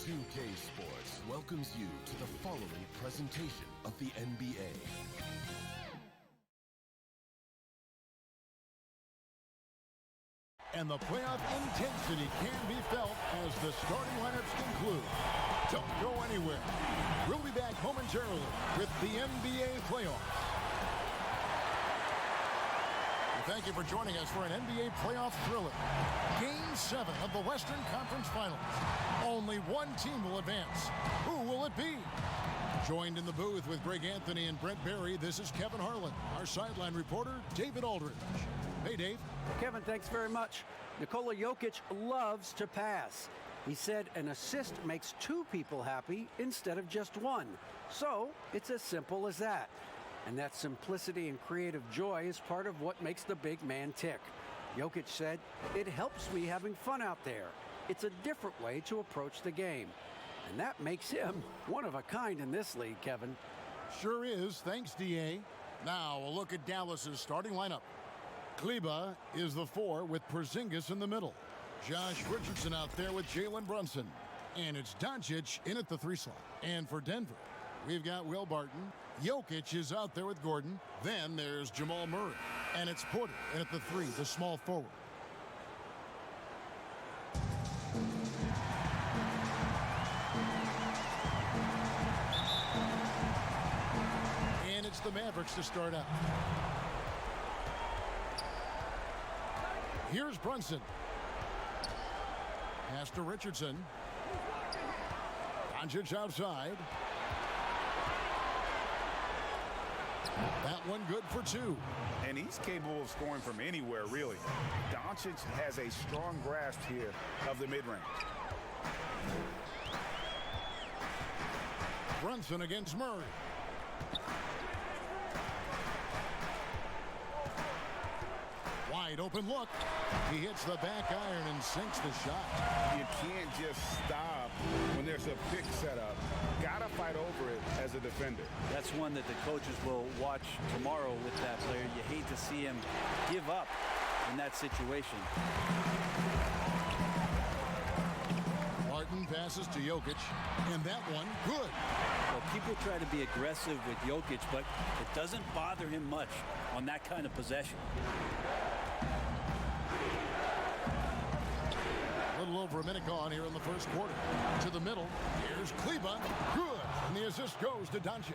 2K Sports welcomes you to the following presentation of the NBA. And the playoff intensity can be felt as the starting lineups conclude. Don't go anywhere. We'll be back momentarily with the NBA playoffs. Thank you for joining us for an NBA playoff thriller. Game 7 of the Western Conference Finals. Only one team will advance. Who will it be? Joined in the booth with Greg Anthony and Brent Barry, this is Kevin Harlan. Our sideline reporter, David Aldridge. Hey, Dave. Kevin, thanks very much. Nikola Jokic loves to pass. He said an assist makes two people happy instead of just one. So it's as simple as that. And that simplicity and creative joy is part of what makes the big man tick. Jokic said, "It helps me having fun out there. It's a different way to approach the game." And that makes him one of a kind in this league, Kevin. Sure is. Thanks, D.A. Now a look at Dallas's starting lineup. Kleba is the 4 with Porzingis in the middle. Josh Richardson out there with Jalen Brunson. And it's Doncic in at the 3 slot. And for Denver, we've got Will Barton. Jokic is out there with Gordon. Then there's Jamal Murray. And it's Porter in at the 3, the small forward. And it's the Mavericks to start out. Here's Brunson. Pass to Richardson. Doncic outside. That one good for 2. And he's capable of scoring from anywhere, really. Doncic has a strong grasp here of the mid-range. Brunson against Murray. Wide open look. He hits the back iron and sinks the shot. You can't just stop when there's a pick set up. Gotta fight over it as a defender. That's one that the coaches will watch tomorrow with that player. You hate to see him give up in that situation. Martin passes to Jokic, and that one good. Well, people try to be aggressive with Jokic, but it doesn't bother him much on that kind of possession. A little over a minute gone here in the first quarter. To the middle. Here's Kleba. Good. And the assist goes to Doncic.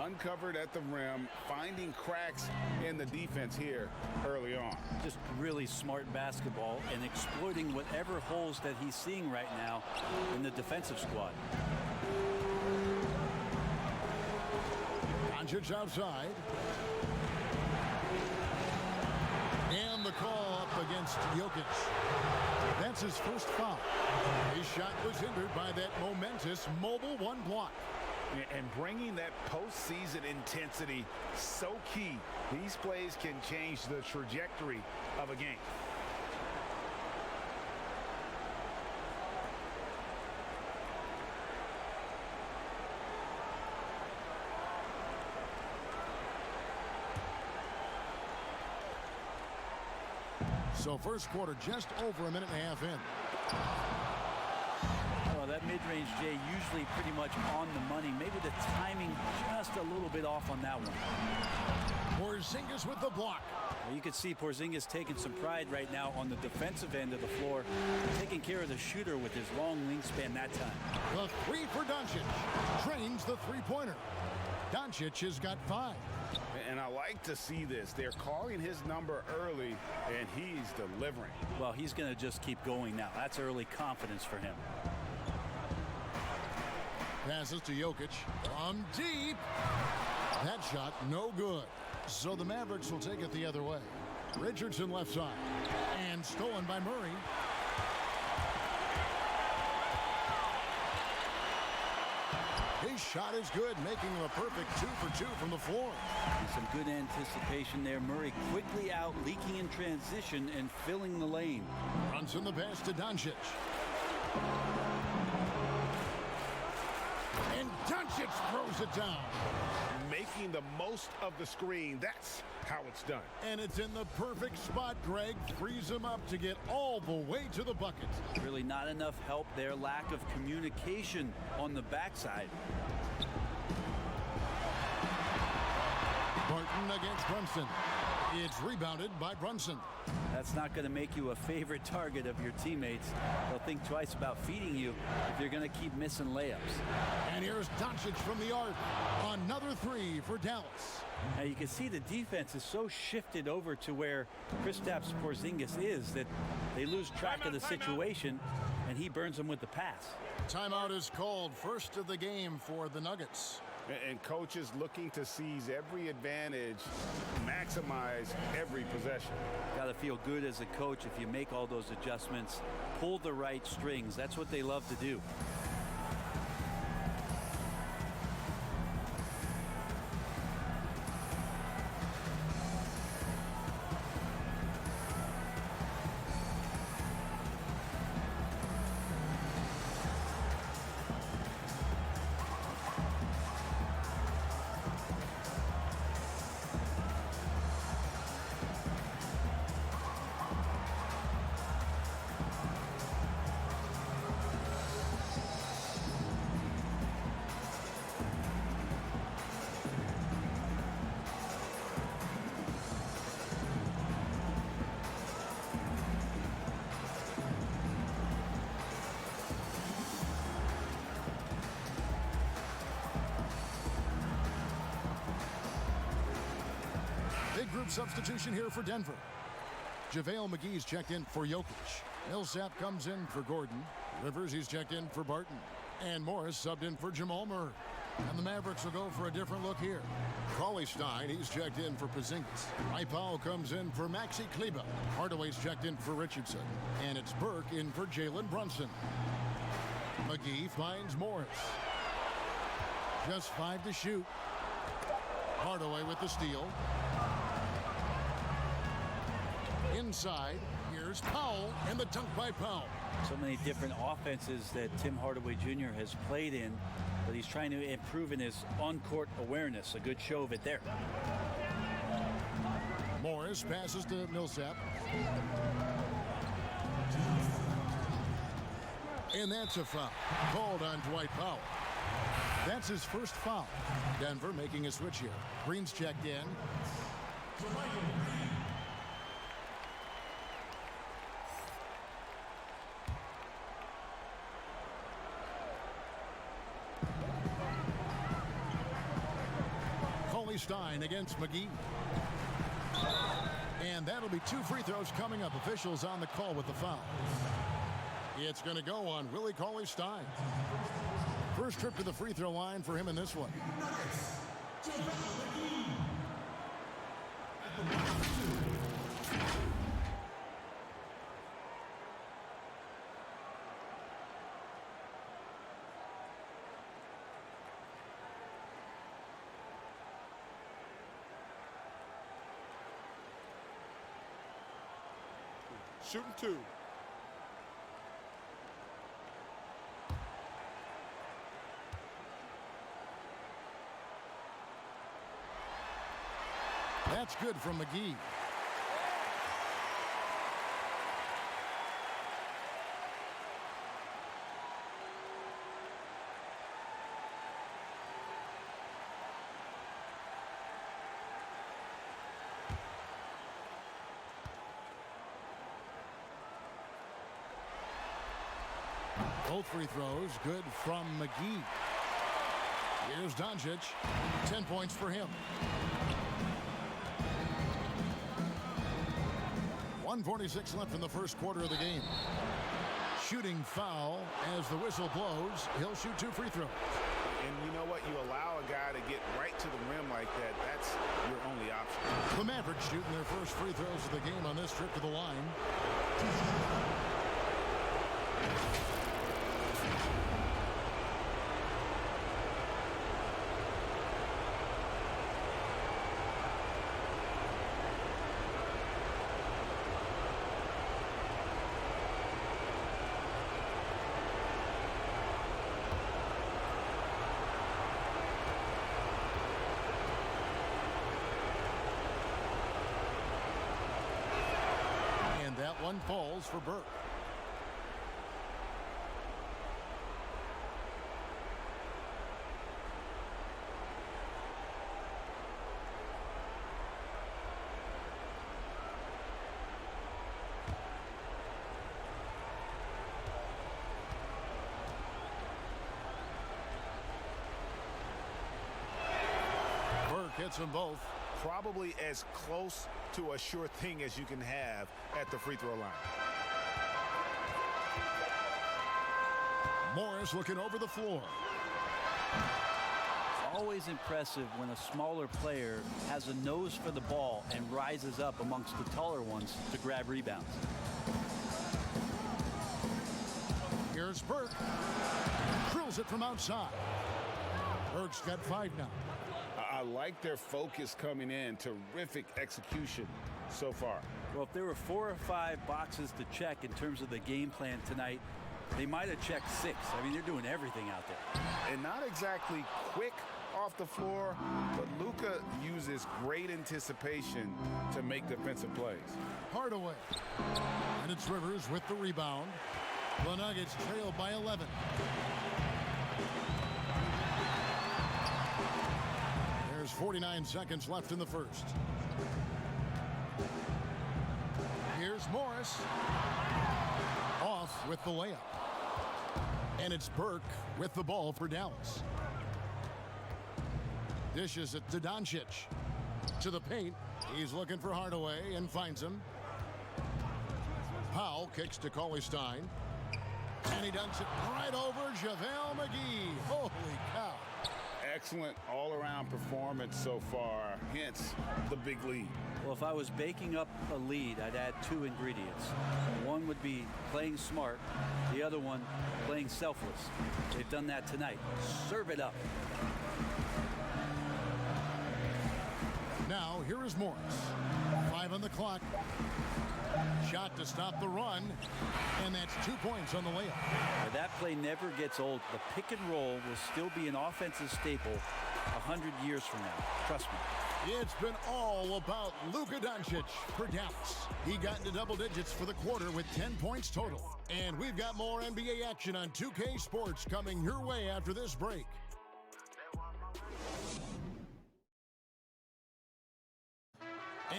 Uncovered at the rim, finding cracks in the defense here early on. Just really smart basketball and exploiting whatever holes that he's seeing right now in the defensive squad. Doncic outside. And the call up against Jokic. That's his first foul. His shot was hindered by that momentous mobile 1 block. And bringing that postseason intensity so key. These plays can change the trajectory of a game. So first quarter just over a minute and a half in. Well, that mid-range, Jay, usually pretty much on the money. Maybe the timing just a little bit off on that one. Porzingis with the block. Well, you can see Porzingis taking some pride right now on the defensive end of the floor, taking care of the shooter with his long wingspan that time. The 3 for Doncic. Trains the 3-pointer. Doncic has got 5. And I like to see this. They're calling his number early, and he's delivering. Well, he's going to just keep going now. That's early confidence for him. Passes to Jokic from deep. That shot no good. So the Mavericks will take it the other way. Richardson left side. And stolen by Murray. His shot is good, making him a perfect 2 for 2 from the floor. And some good anticipation there. Murray quickly out, leaking in transition and filling the lane. Runs in the pass to Doncic. And Doncic throws it down. Making the most of the screen. That's how it's done. And it's in the perfect spot, Greg. Frees him up to get all the way to the bucket. Really not enough help there. Lack of communication on the backside. Barton against Brunson. It's rebounded by Brunson. That's not going to make you a favorite target of your teammates. They'll think twice about feeding you if you're going to keep missing layups. And here's Doncic from the arc. Another three for Dallas. Now you can see the defense is so shifted over to where Kristaps Porzingis is that they lose track of the situation, and he burns them with the pass. Timeout is called. First of the game for the Nuggets. And coaches looking to seize every advantage, maximize every possession. Got to feel good as a coach if you make all those adjustments, pull the right strings. That's what they love to do. Big group substitution here for Denver. JaVale McGee's checked in for Jokic. Millsap comes in for Gordon. Rivers, he's checked in for Barton. And Morris subbed in for Jamal Murray. And the Mavericks will go for a different look here. Cauley-Stein, he's checked in for Porzingis. Powell comes in for Maxi Kleber. Hardaway's checked in for Richardson. And it's Burke in for Jalen Brunson. McGee finds Morris. Just 5 to shoot. Hardaway with the steal. Inside, here's Powell, and the dunk by Powell. So many different offenses that Tim Hardaway Jr. has played in, but he's trying to improve in his on-court awareness. A good show of it there. Morris passes to Millsap. And that's a foul called on Dwight Powell. That's his first foul. Denver making a switch here. Green's checked in. Cauley-Stein against McGee. And that'll be 2 free throws coming up. Officials on the call with the foul. It's going to go on Willie Cauley-Stein. First trip to the free throw line for him in this one. Shooting 2. That's good from McGee. Both free throws good from McGee. Here's Doncic. 10 points for him. 1:46 left in the first quarter of the game. Shooting foul as the whistle blows. He'll shoot 2 free throws. And you know what? You allow a guy to get right to the rim like that. That's your only option. The Mavericks shooting their first free throws of the game on this trip to the line. one falls for Burke. Hits them both. Probably as close to a sure thing as you can have at the free throw line. Morris looking over the floor. It's always impressive when a smaller player has a nose for the ball and rises up amongst the taller ones to grab rebounds. Here's Burke. Drills it from outside. Burke's got 5 now. I like their focus coming in. Terrific execution so far. Well, if there were 4 or 5 boxes to check in terms of the game plan tonight, they might have checked 6. I mean, they're doing everything out there. And not exactly quick off the floor, but Luka uses great anticipation to make defensive plays. Hardaway. And it's Rivers with the rebound. The Nuggets trail by 11. There's 49 seconds left in the first. Here's Morris. Off with the layup. And it's Burke with the ball for Dallas. Dishes it to Doncic. To the paint. He's looking for Hardaway and finds him. Powell kicks to Cauley-Stein. And he dunks it right over JaVale McGee. Holy cow. Excellent all-around performance so far, hence the big lead. Well, if I was baking up a lead, I'd add 2 ingredients. One would be playing smart. The other one, playing selfless. They've done that tonight. Serve it up. Now, here is Morris. 5 on the clock. Shot to stop the run. And that's 2 points on the layup. Now, that play never gets old. The pick and roll will still be an offensive staple 100 years from now. Trust me. It's been all about Luka Doncic for Dallas. He got into double digits for the quarter with 10 points total. And we've got more NBA action on 2K Sports coming your way after this break.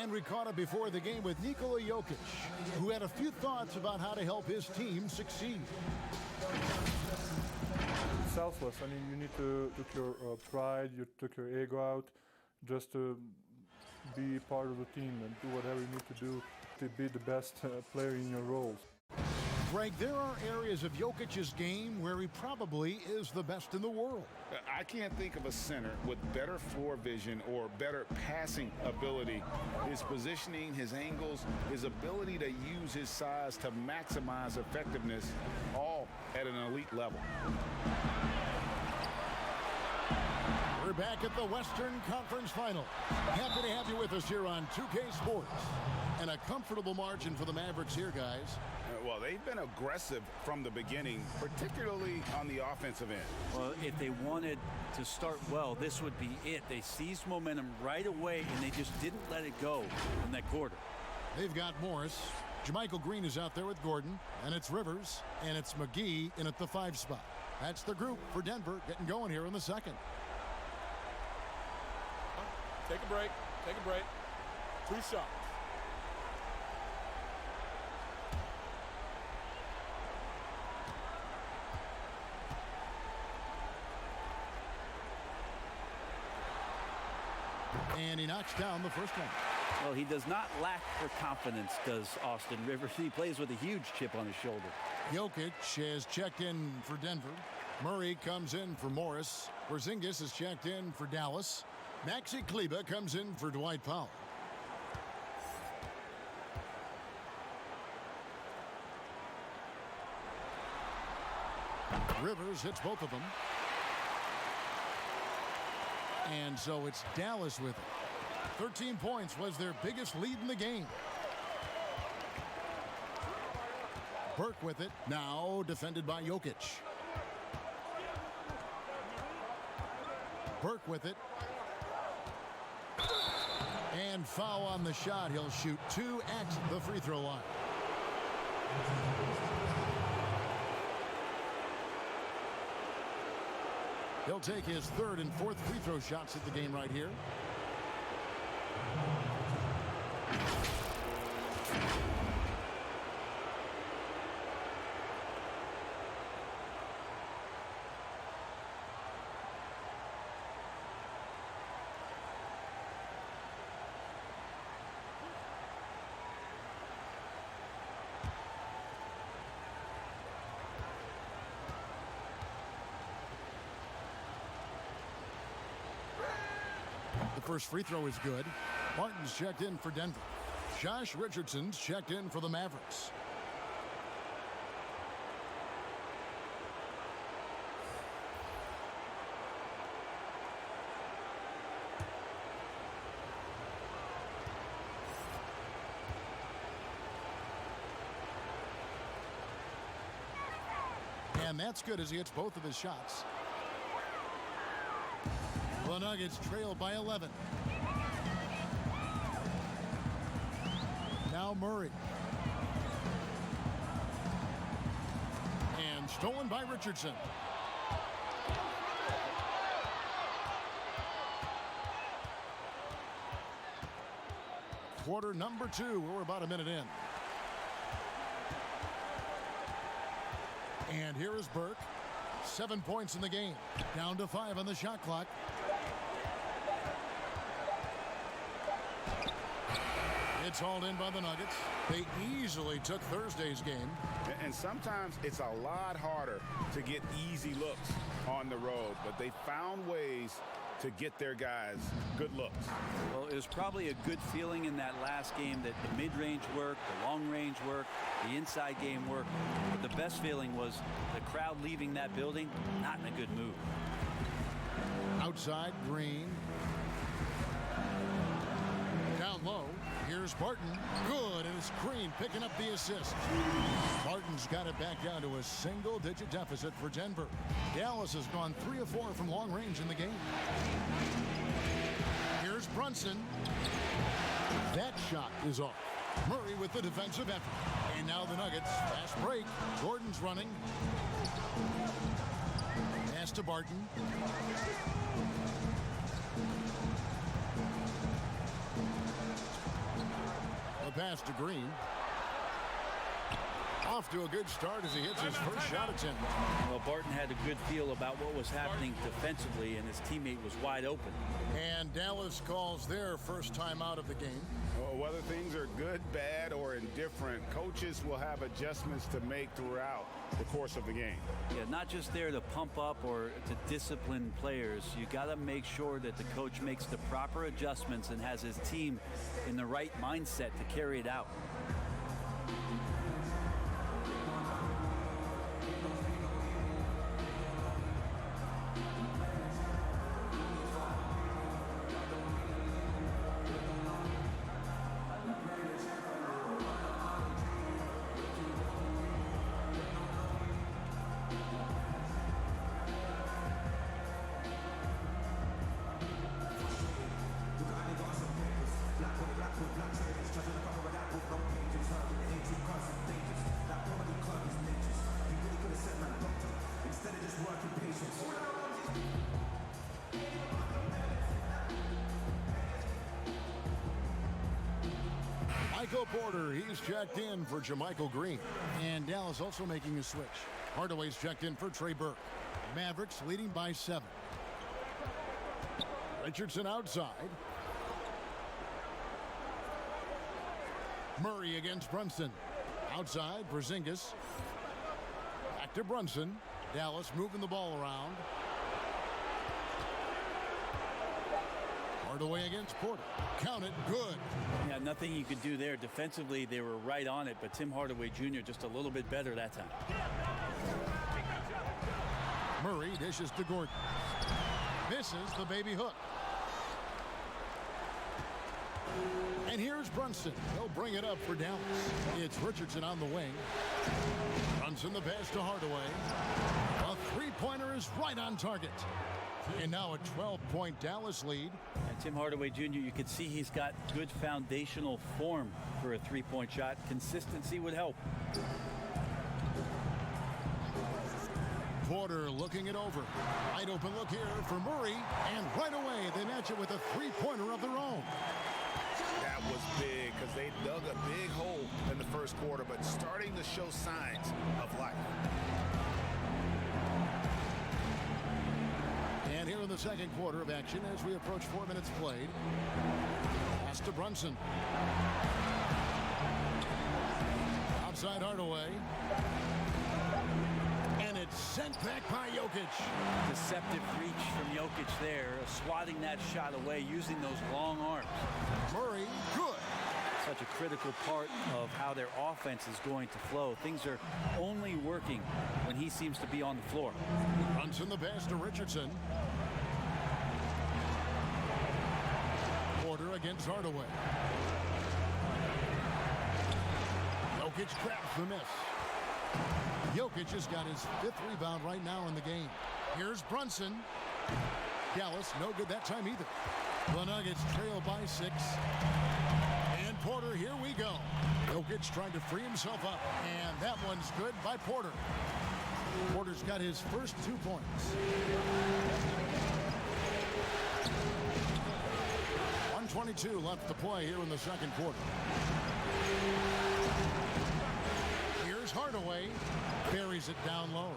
And we caught up before the game with Nikola Jokic, who had a few thoughts about how to help his team succeed. Selfless. I mean, you need to took your pride, you took your ego out, just to be part of the team and do whatever you need to do to be the best player in your roles. Greg, there are areas of Jokic's game where he probably is the best in the world. I can't think of a center with better floor vision or better passing ability. His positioning, his angles, his ability to use his size to maximize effectiveness, all at an elite level. We're back at the Western Conference Final. Happy to have you with us here on 2K Sports. And a comfortable margin for the Mavericks here, guys. Well, they've been aggressive from the beginning, particularly on the offensive end. Well, if they wanted to start well, this would be it. They seized momentum right away, and they just didn't let it go in that quarter. They've got Morris. JaMychal Green is out there with Gordon. And it's Rivers. And it's McGee in at the 5 spot. That's the group for Denver getting going here in the second. Take a break. Take a break. 2 shots. And he knocks down the first one. Well, he does not lack for confidence, does Austin Rivers. He plays with a huge chip on his shoulder. Jokic has checked in for Denver. Murray comes in for Morris. Porzingis is checked in for Dallas. Maxi Kleber comes in for Dwight Powell. Rivers hits both of them. And so it's Dallas with it. 13 points was their biggest lead in the game. Burke with it. Now defended by Jokic. Burke with it. And foul on the shot. He'll shoot 2 at the free throw line. He'll take his third and fourth free throw shots at the game right here. The first free throw is good. Martin's checked in for Denver. Josh Richardson's checked in for the Mavericks. And that's good as he hits both of his shots. The Nuggets trail by 11. Now Murray. And stolen by Richardson. Quarter number 2. We're about a minute in. And here is Burke. 7 points in the game. Down to 5 on the shot clock. It's hauled in by the Nuggets. They easily took Thursday's game. And sometimes it's a lot harder to get easy looks on the road, but they found ways to get their guys good looks. Well, it was probably a good feeling in that last game that the mid-range worked, the long-range worked, the inside game worked. But the best feeling was the crowd leaving that building not in a good mood. Outside, Green. Down low. Here's Barton. Good, and it's Green picking up the assist. Barton's got it back down to a single-digit deficit for Denver. Dallas has gone 3 of 4 from long range in the game. Here's Brunson. That shot is off. Murray with the defensive effort. And now the Nuggets. Fast break. Gordon's running. Pass to Barton. Pass to Green. Off to a good start as he hits his first shot attempt. Well, Barton had a good feel about what was happening defensively, and his teammate was wide open. And Dallas calls their first time out of the game. Well, whether things are good, bad, or indifferent, coaches will have adjustments to make throughout the course of the game. Yeah, not just there to pump up or to discipline players. You got to make sure that the coach makes the proper adjustments and has his team in the right mindset to carry it out. Michael Porter, he's checked in for Jermichael Green. And Dallas also making a switch. Hardaway's checked in for Trey Burke. Mavericks leading by 7. Richardson outside. Murray against Brunson. Outside, Porzingis. Back to Brunson. Dallas moving the ball around. Hardaway against Porter. Count it, good. Yeah, nothing you could do there. Defensively, they were right on it, but Tim Hardaway Jr. just a little bit better that time. Murray dishes to Gordon. Misses the baby hook. And here's Brunson. He'll bring it up for Dallas. It's Richardson on the wing. Brunson the pass to Hardaway. A three-pointer is right on target. And now a 12-point Dallas lead. And Tim Hardaway Jr., you can see he's got good foundational form for a three-point shot. Consistency would help. Porter looking it over. Wide open look here for Murray. And right away, they match it with a three-pointer of their own. That was big because they dug a big hole in the first quarter, but starting to show signs of life. And here in the second quarter of action as we approach 4 minutes played. Pass to Brunson. Outside Hardaway. And it's sent back by Jokic. Deceptive reach from Jokic there, swatting that shot away using those long arms. Murray, good. Such a critical part of how their offense is going to flow. Things are only working when he seems to be on the floor. Brunson the pass to Richardson. Porter against Hardaway. Jokic grabs the miss. Jokic has got his 5th rebound right now in the game. Here's Brunson. Dallas, no good that time either. The Nuggets trail by 6. And Porter, here we go. Jokic trying to free himself up. And that one's good by Porter. Porter's got his first 2 points. 1:22 left to play here in the second quarter. Here's Hardaway. Buries it down low.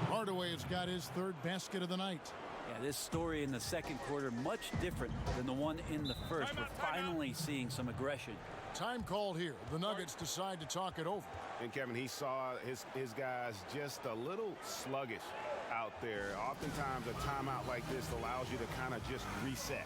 Hardaway has got his 3rd basket of the night. Yeah, this story in the second quarter much different than the one in the first. We're finally seeing some aggression. Time called here. The Nuggets decide to talk it over. And Kevin, he saw his guys just a little sluggish out there. Oftentimes a timeout like this allows you to kind of just reset.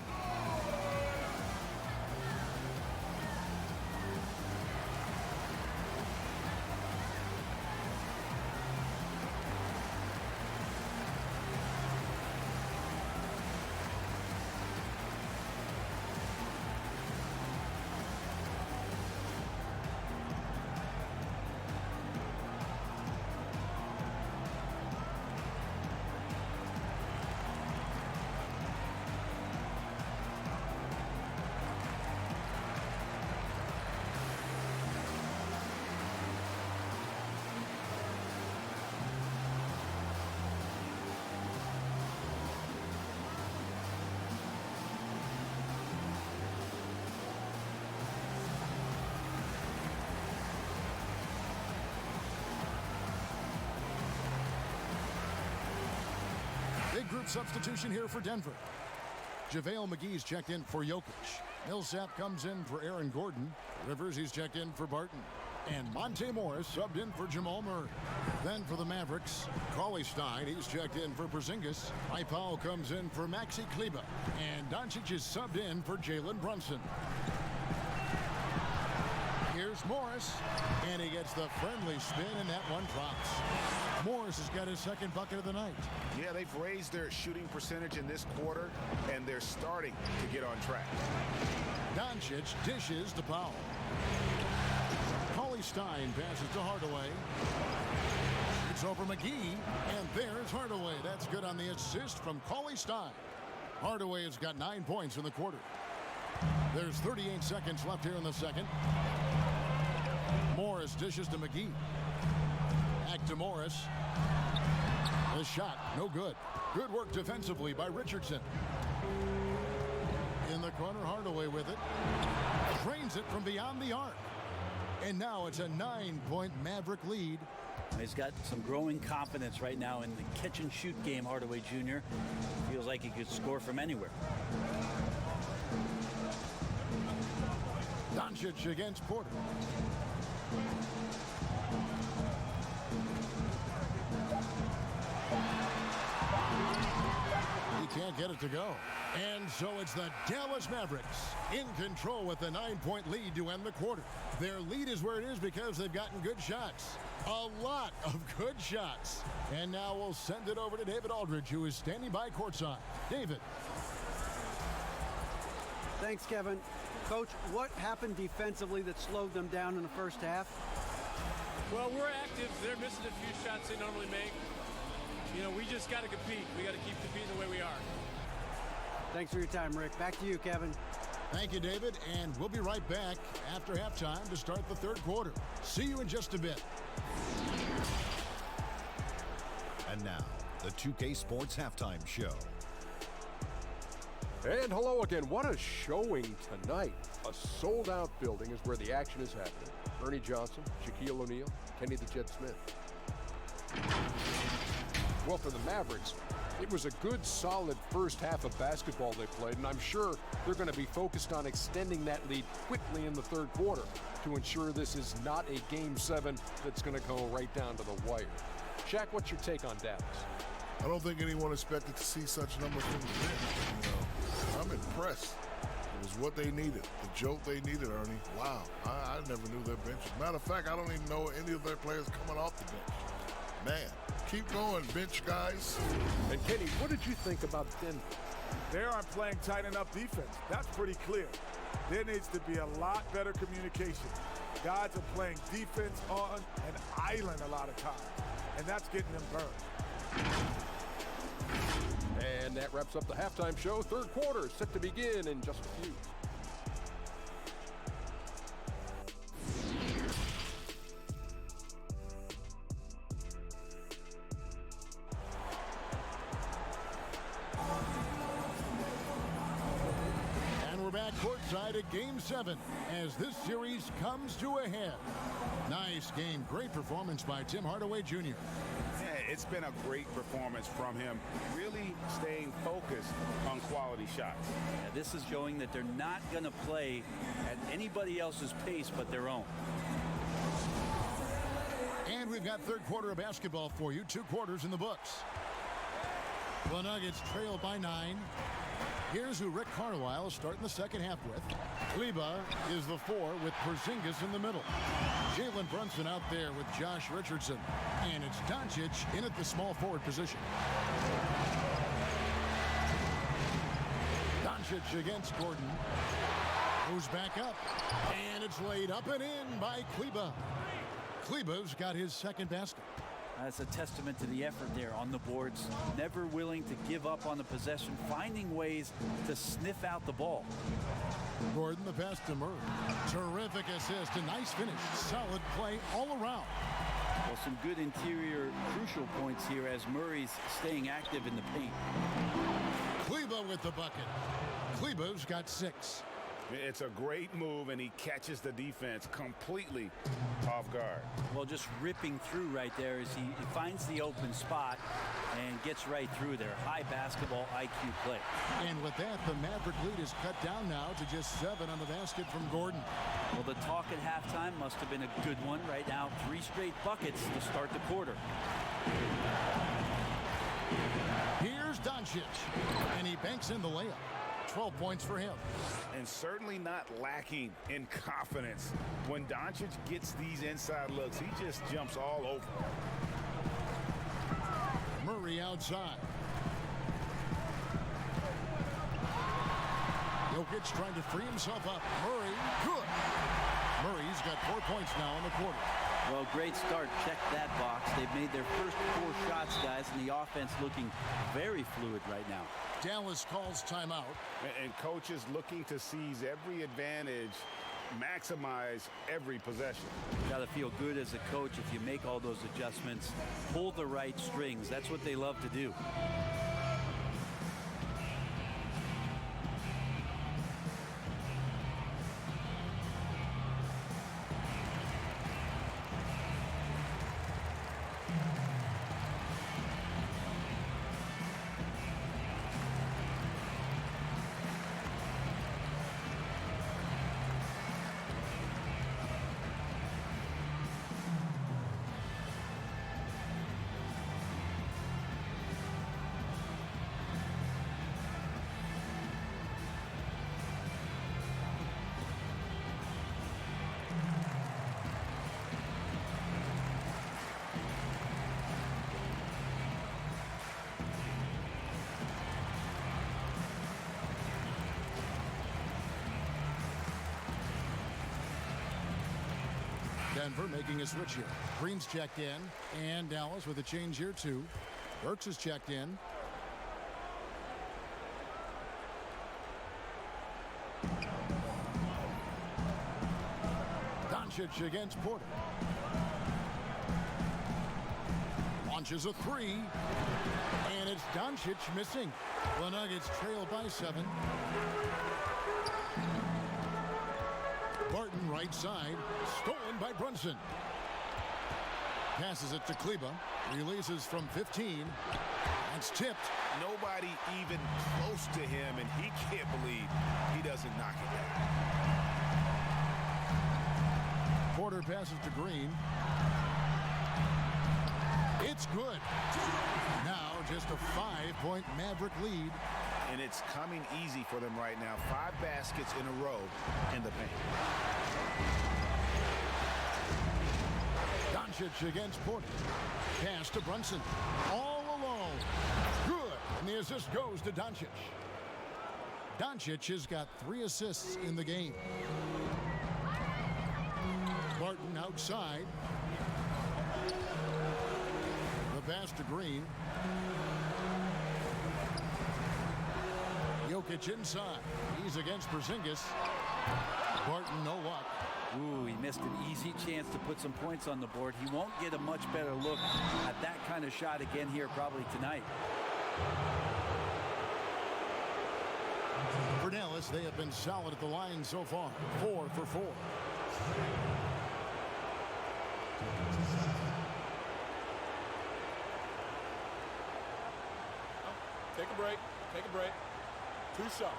Big group substitution here for Denver. JaVale McGee's checked in for Jokic. Millsap comes in for Aaron Gordon. Rivers, he's checked in for Barton. And Monte Morris subbed in for Jamal Murray. Then for the Mavericks, Cauley Stein, he's checked in for Porzingis. Powell comes in for Maxi Kleber. And Doncic is subbed in for Jalen Brunson. Here's Morris, and he gets the friendly spin, and that one drops. Morris has got his 2nd bucket of the night. Yeah, they've raised their shooting percentage in this quarter, and they're starting to get on track. Doncic dishes to Powell. Cauley Stein passes to Hardaway. It's over McGee, and there's Hardaway. That's good on the assist from Cauley Stein. Hardaway has got 9 points in the quarter. There's 38 seconds left here in the second. Morris dishes to McGee. Back to Morris. The shot, no good. Good work defensively by Richardson. In the corner, Hardaway with it. Drains it from beyond the arc. And now it's a 9-point Maverick lead. He's got some growing confidence right now in the catch-and-shoot game, Hardaway Jr. Feels like he could score from anywhere. Doncic against Porter. He can't get it to go. And so it's the Dallas Mavericks in control with the 9-point lead to end the quarter. Their lead is where it is because they've gotten good shots. A lot of good shots. And now we'll send it over to David Aldridge, who is standing by courtside. David. Thanks, Kevin. Coach, what happened defensively that slowed them down in the first half? Well, we're active. They're missing a few shots they normally make. You know, we just got to compete. We got to keep competing the way we are. Thanks for your time, Rick. Back to you, Kevin. Thank you, David, and we'll be right back after halftime to start the third quarter. See you in just a bit. And now, the 2K Sports Halftime Show. And hello again. What a showing tonight. A sold-out building is where the action is happening. Ernie Johnson, Shaquille O'Neal, Kenny the Jet Smith. Well, for the Mavericks, it was a good, solid first half of basketball they played, and I'm sure they're going to be focused on extending that lead quickly in the third quarter to ensure this is not a Game 7 that's going to go right down to the wire. Shaq, what's your take on Dallas? I don't think anyone expected to see such numbers from the bench. I'm impressed. It was what they needed, the jolt they needed, Ernie. Wow, I never knew their bench. Matter of fact, I don't even know any of their players coming off the bench. Man, keep going, bench guys. And Kenny, what did you think about Denver? They aren't playing tight enough defense. That's pretty clear. There needs to be a lot better communication. Guys are playing defense on an island a lot of times, and that's getting them burned. And that wraps up the halftime show. Third quarter set to begin in just a few. And we're back courtside at Game 7 as this series comes to a head. Nice game. Great performance by Tim Hardaway Jr. Yeah, it's been a great performance from him, really staying focused on quality shots. Yeah, this is showing that they're not going to play at anybody else's pace but their own. And we've got third quarter of basketball for you. 2 quarters in the books. The Nuggets trail by 9. Here's who Rick Carlisle is starting the second half with. Kleber is the 4 with Porzingis in the middle. Jalen Brunson out there with Josh Richardson. And it's Doncic in at the small forward position. Doncic against Gordon. Goes back up. And it's laid up and in by Kleber. Kleber's got his second basket. That's a testament to the effort there on the boards. Never willing to give up on the possession, finding ways to sniff out the ball. Gordon, the pass to Murray. Terrific assist, a nice finish. Solid play all around. Well, some good interior crucial points here as Murray's staying active in the paint. Kleber with the bucket. Kleber's got 6. It's a great move, and he catches the defense completely off guard. Well, just ripping through right there as he finds the open spot and gets right through there. High basketball IQ play. And with that, the Maverick lead is cut down now to just 7 on the basket from Gordon. Well, the talk at halftime must have been a good one. Right now, 3 straight buckets to start the quarter. Here's Doncic, and he banks in the layup. 12 points for him. And certainly not lacking in confidence. When Doncic gets these inside looks, he just jumps all over. Murray outside. Jokic trying to free himself up. Murray, good. Murray's got 4 points now in the quarter. Well, great start. Check that box. They've made their first 4 shots, guys, and the offense looking very fluid right now. Dallas calls timeout. And coaches looking to seize every advantage, maximize every possession. Got to feel good as a coach if you make all those adjustments, pull the right strings. That's what they love to do. Denver making a switch here. Green's checked in, and Dallas with a change here too. Burks is checked in. Doncic against Porter. Launches a three. And it's Doncic missing. The Nuggets trail by 7. Barton right side. Stolen by Brunson. Passes it to Kleber. Releases from 15. That's tipped. Nobody even close to him, and he can't believe he doesn't knock it down. Porter passes to Green. It's good. Now just a 5-point Maverick lead. And it's coming easy for them right now. 5 baskets in a row in the paint. Doncic against Porter. Pass to Brunson. All alone. Good. And the assist goes to Doncic. Doncic has got 3 assists in the game. Barton outside. The pass to Green. Jokic inside. He's against Porzingis. Barton, no luck. Ooh, he missed an easy chance to put some points on the board. He won't get a much better look at that kind of shot again here probably tonight. For Dallas, they have been solid at the line so far. 4 for 4. Take a break. Take a break. 2 shots.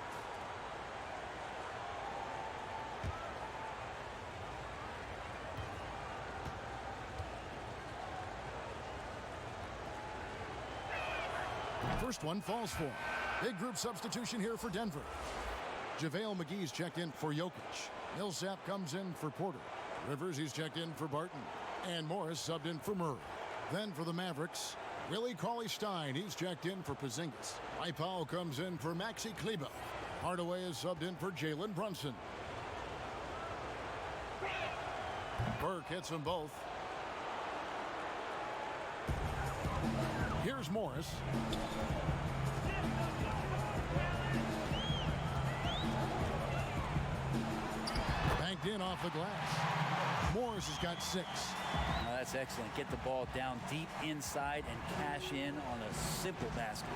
First one falls for him. Big group substitution here for Denver. JaVale McGee's checked in for Jokic. Millsap comes in for Porter. Rivers, he's checked in for Barton. And Morris subbed in for Murray. Then for the Mavericks, Willie Cauley-Stein, he's checked in for Porzingis. Mike Powell comes in for Maxi Kleber. Hardaway is subbed in for Jalen Brunson. Burke hits them both. Here's Morris. Banked in off the glass. Morris has got 6. Now that's excellent. Get the ball down deep inside and cash in on a simple basket.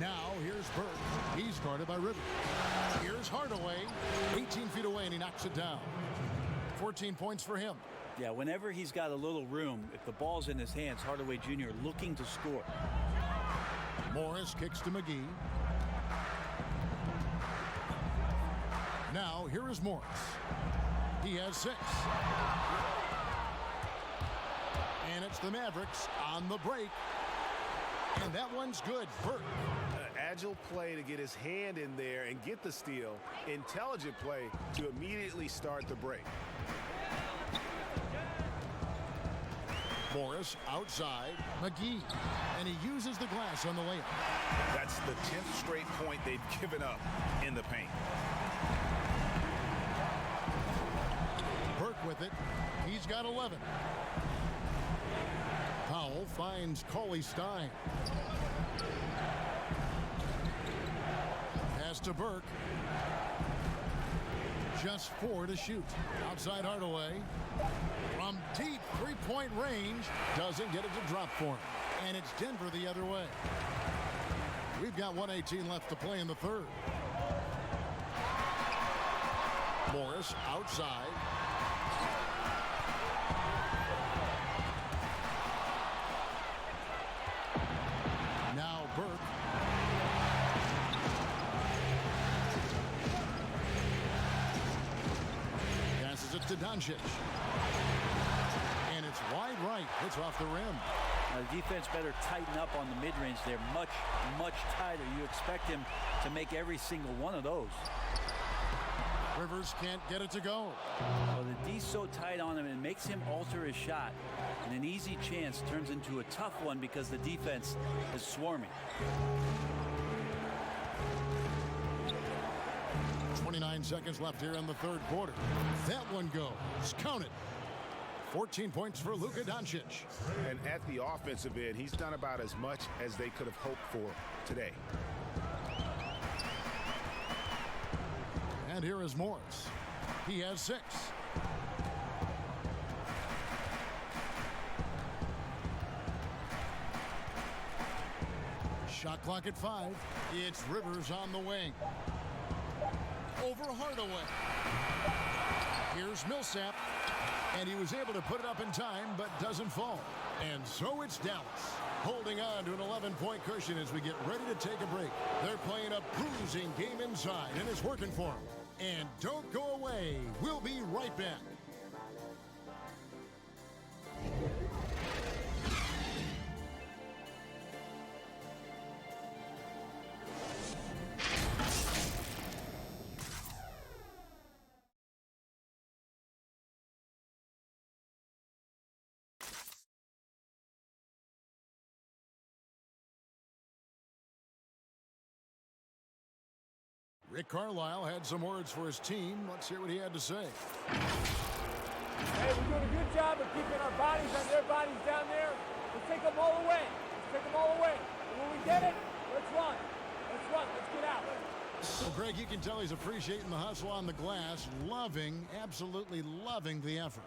Now here's Burke. He's guarded by Rivers. Here's Hardaway. 18 feet away and he knocks it down. 14 points for him. Yeah, whenever he's got a little room, if the ball's in his hands, Hardaway Jr. looking to score. Morris kicks to McGee. Now here is Morris. He has 6. And it's the Mavericks on the break. And that one's good. Burke. Agile play to get his hand in there and get the steal. Intelligent play to immediately start the break. Morris outside. McGee. And he uses the glass on the layup. That's the 10th straight point they've given up in the paint. Burke with it. He's got 11. Powell finds Cauley-Stein. Pass to Burke. Just 4 to shoot. Outside Hardaway. From deep 3-point range. Doesn't get it to drop for him. And it's Denver the other way. We've got 1:18 left to play in the third. Morris outside. Now Burke. Passes it to Doncic. And it's wide right. It's off the rim. Now, the defense better tighten up on the mid-range. They're much, much tighter. You expect him to make every single one of those. Rivers can't get it to go. Well, the D's so tight on him, it makes him alter his shot. And an easy chance turns into a tough one because the defense is swarming. 29 seconds left here in the third quarter. That one goes. Count it. 14 points for Luka Doncic. And at the offensive end, he's done about as much as they could have hoped for today. And here is Morris. He has 6. Shot clock at 5. It's Rivers on the wing. Over Hardaway. Here's Millsap. And he was able to put it up in time, but doesn't fall. And so it's Dallas, holding on to an 11-point cushion as we get ready to take a break. They're playing a bruising game inside, and it's working for them. And don't go away. We'll be right back. Rick Carlisle had some words for his team. Let's hear what he had to say. Hey, we're doing a good job of keeping our bodies on their bodies down there. Let's take them all away. Let's take them all away. And when we get it, let's run. Let's run. Let's get out. Well, Greg, you can tell he's appreciating the hustle on the glass, absolutely loving the effort.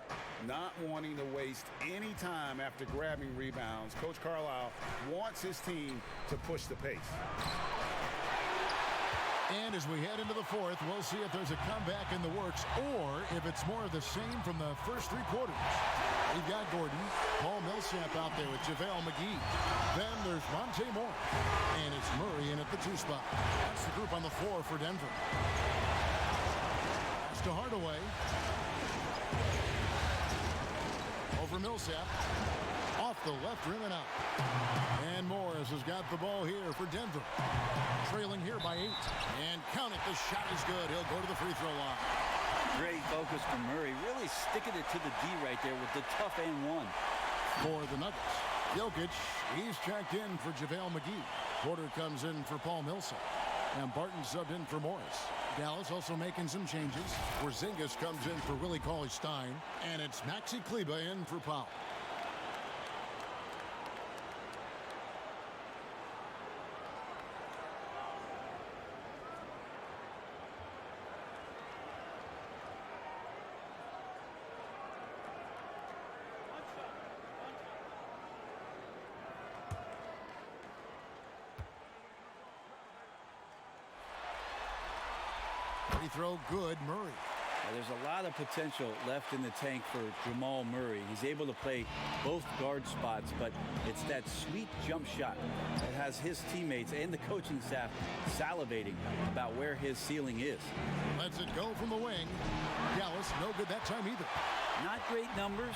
Not wanting to waste any time after grabbing rebounds. Coach Carlisle wants his team to push the pace. And as we head into the fourth, we'll see if there's a comeback in the works or if it's more of the same from the first 3 quarters. We've got Gordon, Paul Millsap out there with JaVale McGee. Then there's Monte Moore. And it's Murray in at the 2 spot. That's the group on the floor for Denver. Pass to Hardaway. Over Millsap. Off the left rim and out. And Morris has got the ball here for Denver. Trailing here by 8. And count it, the shot is good. He'll go to the free throw line. Great focus from Murray, really sticking it to the D right there with the tough and one. For the Nuggets, Jokic, he's checked in for JaVale McGee. Porter comes in for Paul Millsap. And Barton subbed in for Morris. Dallas also making some changes. Porzingis comes in for Willie Cauley-Stein. And it's Maxi Kleber in for Powell. Free throw good, Murray. There's a lot of potential left in the tank for Jamal Murray. He's able to play both guard spots, but it's that sweet jump shot that has his teammates and the coaching staff salivating about where his ceiling is. Lets it go from the wing. Dallas, no good that time either. Not great numbers,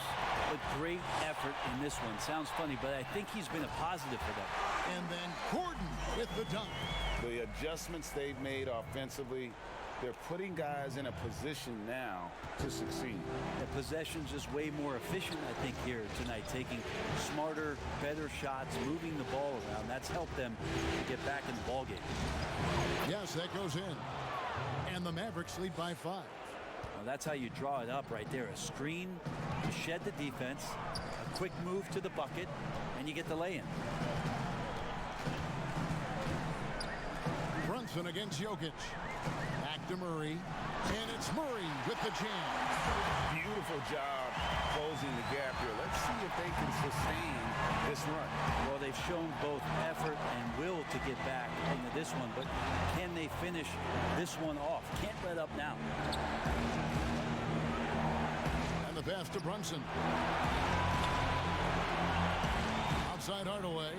but great effort in this one. Sounds funny, but I think he's been a positive for them. And then Gordon with the dunk. The adjustments they've made offensively, they're putting guys in a position now to succeed. The possession's just way more efficient, I think, here tonight. Taking smarter, better shots, moving the ball around. That's helped them get back in the ballgame. Yes, that goes in. And the Mavericks lead by 5. Well, that's how you draw it up right there. A screen, you shed the defense, a quick move to the bucket, and you get the lay-in. Brunson against Jokic. Back to Murray. And it's Murray with the jam. Beautiful job closing the gap here. Let's see if they can sustain this run. Well, they've shown both effort and will to get back into this one, but can they finish this one off? Can't let up now. And the pass to Brunson. Outside Hardaway.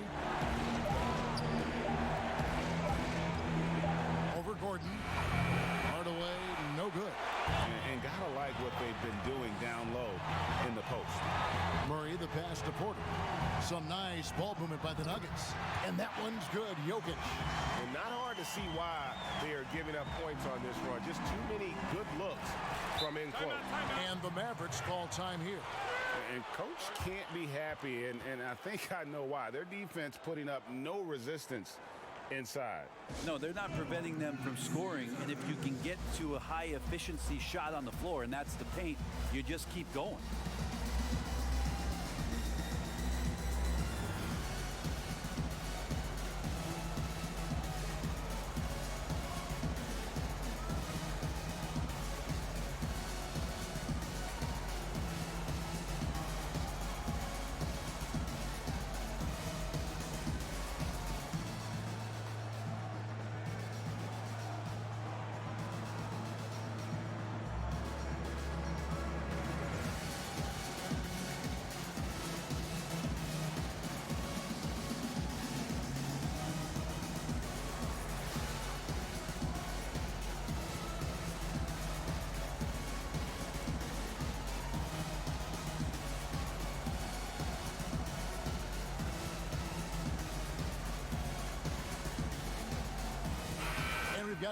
Over Gordon. Hardaway, no good. And gotta like what they've been doing down low in the post. Murray, the pass to Porter. Some nice ball movement by the Nuggets. And that one's good, Jokic. And not hard to see why they are giving up points on this run. Just too many good looks from in close. And the Mavericks call time here. And Coach can't be happy, and I think I know why. Their defense putting up no resistance inside. No, they're not preventing them from scoring, and if you can get to a high efficiency shot on the floor, and that's the paint, you just keep going.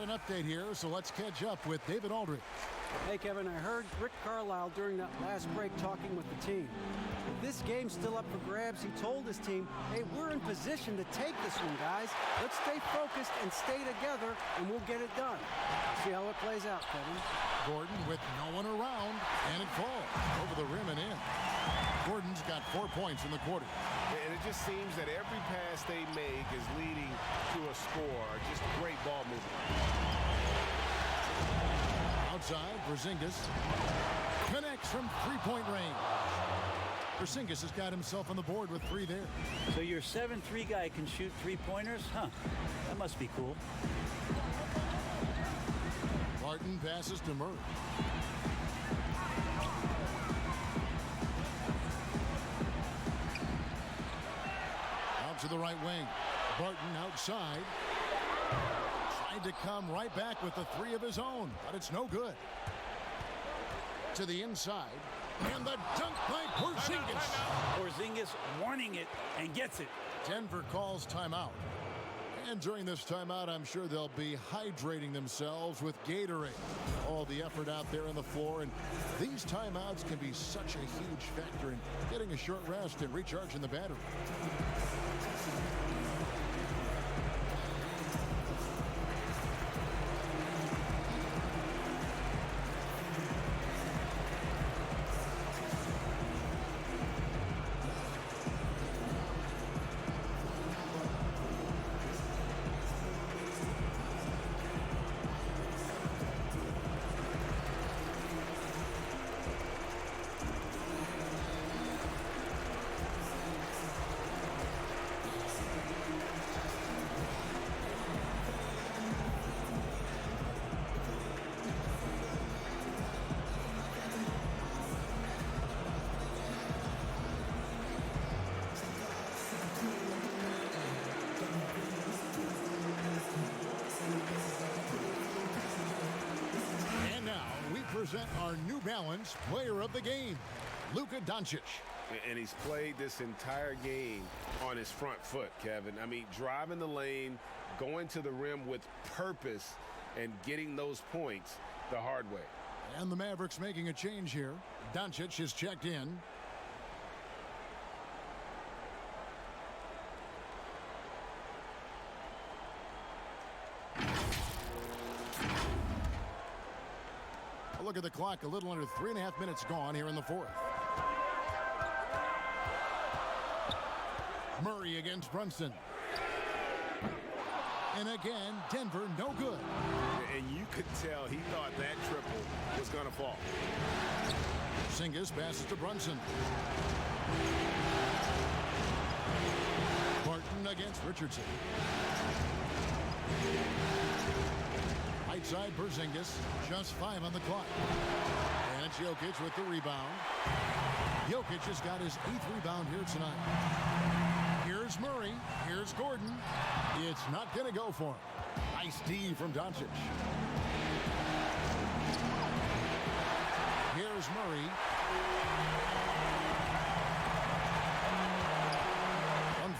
got an update here, so let's catch up with David Aldridge. Hey, Kevin, I heard Rick Carlisle during that last break talking with the team. If this game's still up for grabs, he told his team, hey, we're in position to take this one, guys. Let's stay focused and stay together, and we'll get it done. See how it plays out, Kevin. Gordon with no one around, and it falls over the rim and in. Gordon's got 4 points in the quarter. And it just seems that every pass they make is leading to a score. Just great ball movement. Outside, Porzingis connects from three-point range. Porzingis has got himself on the board with 3 there. So your 7'3" guy can shoot 3-pointers? Huh, that must be cool. Martin passes to Murray. Out to the right wing. Barton outside. Tried to come right back with the 3 of his own, but it's no good. To the inside. And the dunk by Porzingis. Porzingis wanting it and gets it. Denver calls timeout. And during this timeout, I'm sure they'll be hydrating themselves with Gatorade. All the effort out there on the floor, and these timeouts can be such a huge factor in getting a short rest and recharging the battery. Present our New Balance Player of the Game, Luka Doncic. And he's played this entire game on his front foot, Kevin. I mean, driving the lane, going to the rim with purpose, and getting those points the hard way. And the Mavericks making a change here. Doncic is checked in. Look at the clock, a little under 3.5 minutes gone here in the fourth. Murray against Brunson. And again, Denver no good. And you could tell he thought that triple was going to fall. Porzingis passes to Brunson. Barton against Richardson. Right side, Porzingis, just 5 on the clock. And it's Jokic with the rebound. Jokic has got his 8th rebound here tonight. Here's Murray. Here's Gordon. It's not going to go for him. Nice D from Doncic. Here's Murray.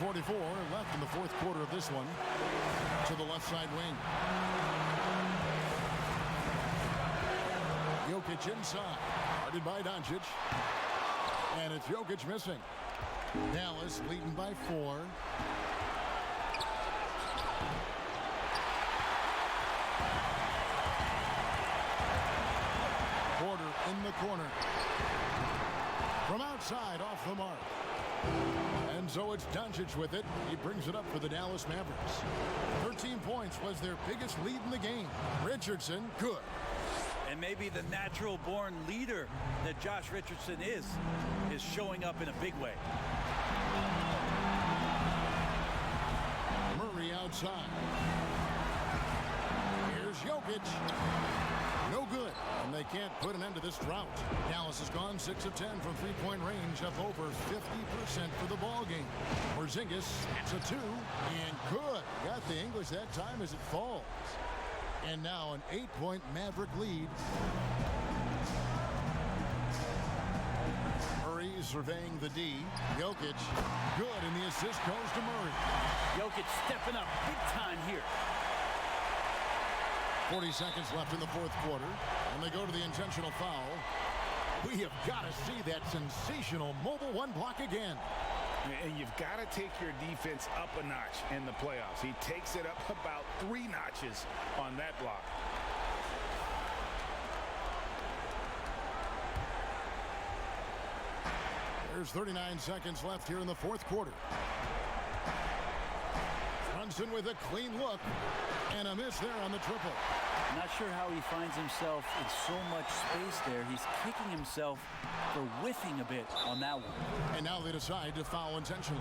1:44 left in the fourth quarter of this one. To the left side wing. Jokic inside, guarded by Doncic, and it's Jokic missing. Dallas leading by 4. Porter in the corner. From outside, off the mark. And so it's Doncic with it. He brings it up for the Dallas Mavericks. 13 points was their biggest lead in the game. Richardson, good. And maybe the natural-born leader that Josh Richardson is showing up in a big way. Murray outside. Here's Jokic. No good, and they can't put an end to this drought. Dallas has gone 6 of 10 from three-point range, up over 50% for the ball game. Porzingis, that's a 2, and good. Got the English that time as it falls. And now an 8-point Maverick lead. Murray surveying the D. Jokic, good, and the assist goes to Murray. Jokic stepping up big time here. 40 seconds left in the fourth quarter, and they go to the intentional foul. We have got to see that sensational mobile one block again. And you've got to take your defense up a notch in the playoffs. He takes it up about 3 notches on that block. There's 39 seconds left here in the fourth quarter. Brunson with a clean look, and a miss there on the triple. Not sure how he finds himself in so much space there. He's kicking himself for whiffing a bit on that one. And now they decide to foul intentionally.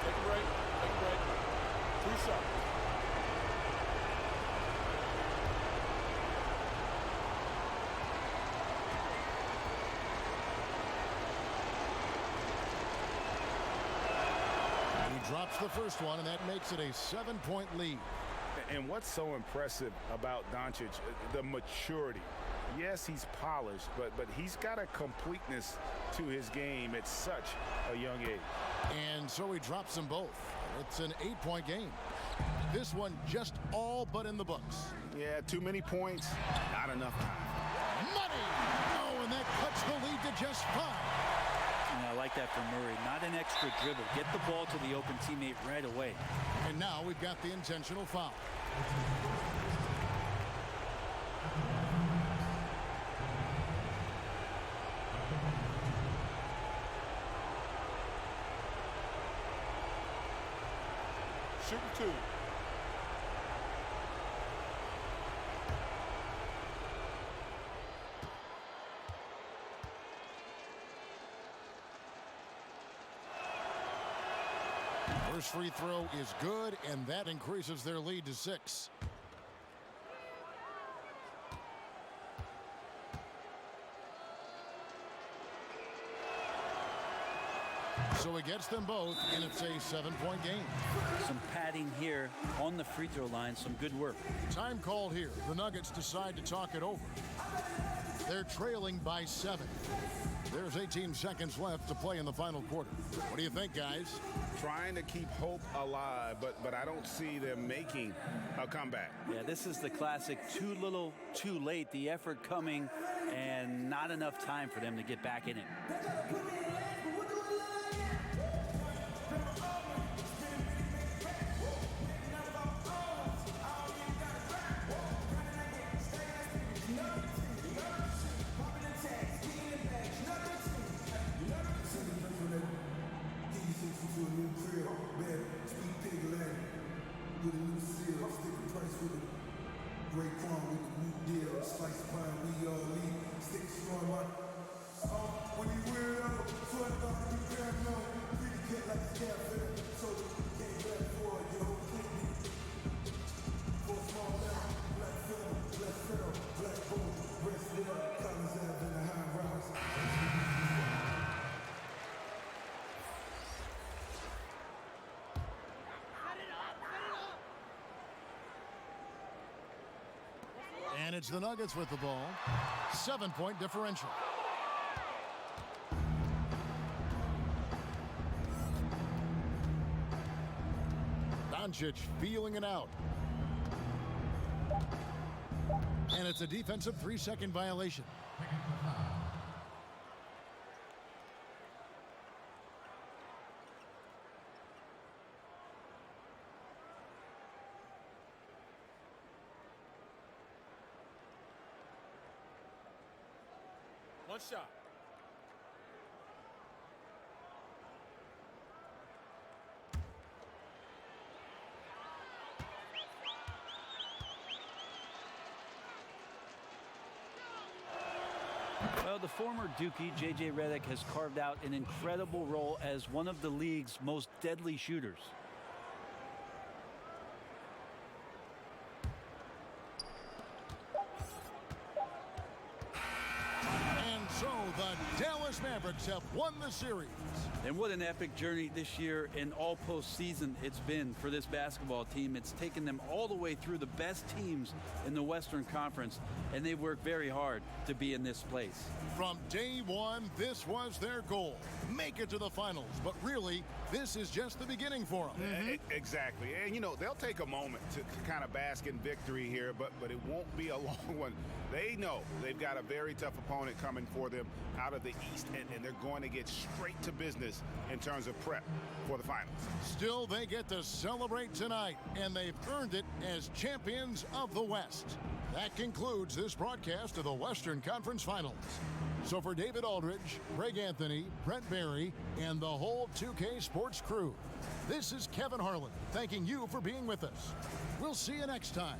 Take a break. Take a break. 2 shots. Drops the first one, and that makes it a 7-point lead. And what's so impressive about Doncic, the maturity. Yes, he's polished, but he's got a completeness to his game at such a young age. And so he drops them both. It's an 8-point game. This one just all but in the books. Yeah, too many points, not enough time. Money! Oh, and that cuts the lead to just 5. And I like that from Murray. Not an extra dribble. Get the ball to the open teammate right away. And now we've got the intentional foul. Shooting 2. First free throw is good, and that increases their lead to 6. So he gets them both, and it's a 7-point game. Some padding here on the free throw line. Some good work. Time called here. The Nuggets decide to talk it over. They're trailing by 7. There's 18 seconds left to play in the final quarter. What do you think, guys? Trying to keep hope alive, but I don't see them making a comeback. Yeah, this is the classic too little, too late. The effort coming and not enough time for them to get back in it. And it's the Nuggets with the ball. 7-point differential. Doncic feeling it out. And it's a defensive 3-second violation. One shot. Well, the former Dookie, J.J. Redick, has carved out an incredible role as one of the league's most deadly shooters. And so the Dallas Mavericks Mavericks have won the series. And what an epic journey this year and all postseason it's been for this basketball team. It's taken them all the way through the best teams in the Western Conference, and they've worked very hard to be in this place. From day one, this was their goal. Make it to the finals. But really, this is just the beginning for them. Exactly. And, you know, they'll take a moment to kind of bask in victory here, but it won't be a long one. They know they've got a very tough opponent coming for them out of the East, and they're going to get straight to business in terms of prep for the finals. Still, they get to celebrate tonight, and they've earned it as champions of the West. That concludes this broadcast of the Western Conference Finals. So for David Aldridge, Greg Anthony, Brent Barry, and the whole 2K Sports crew, this is Kevin Harlan thanking you for being with us. We'll see you next time.